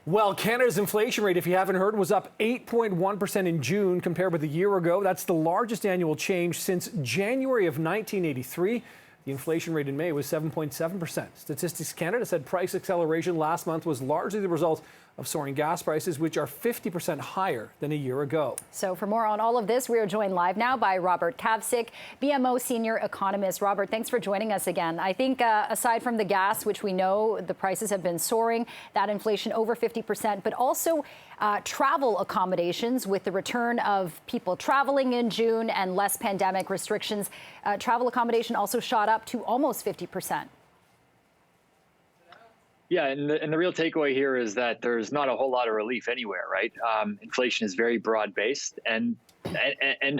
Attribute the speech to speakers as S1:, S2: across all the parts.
S1: Well, Canada's inflation rate, if you haven't heard, was up 8.1% in June compared with a year ago. That's the largest annual change since January of 1983. The inflation rate in May was 7.7%. Statistics Canada said price acceleration last month was largely the result of soaring gas prices, which are 50% higher than a year ago.
S2: So for more on all of this, we are joined live now by Robert Kavcic, BMO senior economist. Robert, thanks for joining us again. I think aside from the gas, which we know the prices have been soaring, that inflation over 50%, but also travel accommodations with the return of people traveling in June and less pandemic restrictions. Travel accommodation also shot up to almost 50%.
S3: Yeah, and the real takeaway here is that there's not a whole lot of relief anywhere, right? Inflation is very broad-based and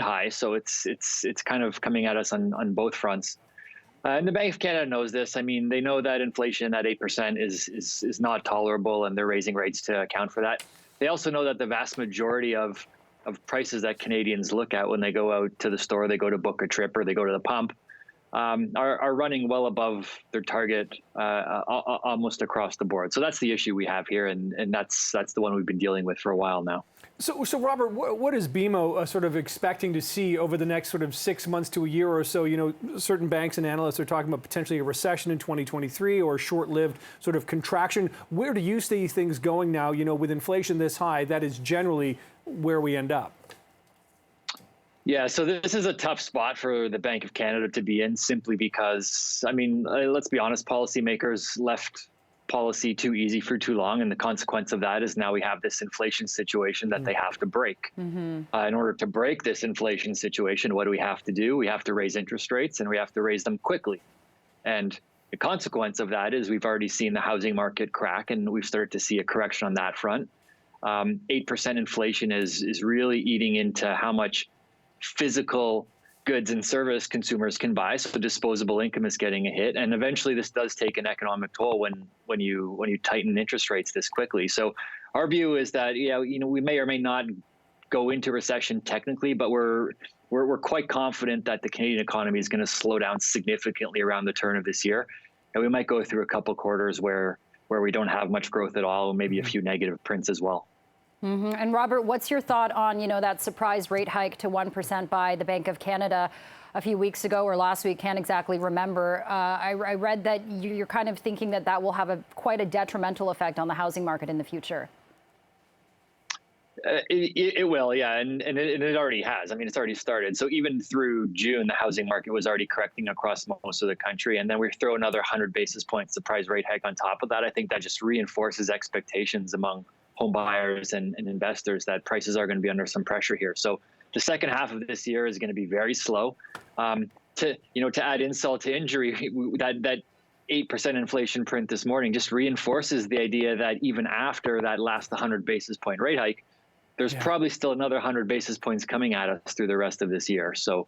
S3: high, so it's kind of coming at us on both fronts. And the Bank of Canada knows this. I mean, they know that inflation at 8% is not tolerable, and they're raising rates to account for that. They also know that the vast majority of prices that Canadians look at when they go out to the store, they go to book a trip or they go to the pump, are running well above their target almost across the board. So that's the issue we have here, and that's the one we've been dealing with for a while now.
S1: So Robert, what is BMO sort of expecting to see over the next sort of 6 months to a year or so? You know, certain banks and analysts are talking about potentially a recession in 2023 or a short-lived sort of contraction. Where do you see things going now? You know, with inflation this high, that is generally where we end up.
S3: Yeah, so this is a tough spot for the Bank of Canada to be in, simply because, I mean, let's be honest, policymakers left policy too easy for too long, and the consequence of that is now we have this inflation situation that they have to break. In order to break this inflation situation, what do we have to do? We have to raise interest rates, and we have to raise them quickly. And the consequence of that is we've already seen the housing market crack, and we've started to see a correction on that front. 8% inflation is really eating into how much physical goods and service consumers can buy, so disposable income is getting a hit, and eventually this does take an economic toll when you tighten interest rates this quickly. So our view is that we may or may not go into recession technically, but we're quite confident that the Canadian economy is going to slow down significantly around the turn of this year, and we might go through a couple quarters where we don't have much growth at all, maybe a few negative prints as well.
S2: And Robert, what's your thought on, that surprise rate hike to 1% by the Bank of Canada a few weeks ago or last week? Can't exactly remember. I read that you're kind of thinking that will have quite a detrimental effect on the housing market in the future.
S3: It will, yeah, and it already has. I mean, it's already started. So even through June, the housing market was already correcting across most of the country, and then we throw another 100 basis points surprise rate hike on top of that. I think that just reinforces expectations among home buyers and investors that prices are going to be under some pressure here. So the second half of this year is going to be very slow. To add insult to injury, that 8% inflation print this morning just reinforces the idea that even after that last 100 basis point rate hike, there's probably still another 100 basis points coming at us through the rest of this year. So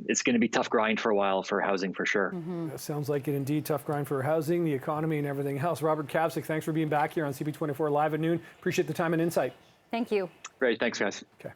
S3: it's going to be tough grind for a while for housing, for sure.
S1: That sounds like it indeed. Tough grind for housing, the economy, and everything else. Robert Kavcic, thanks for being back here on CP24 Live at noon. Appreciate the time and insight.
S2: Thank you.
S3: Great. Thanks, guys.
S1: Okay.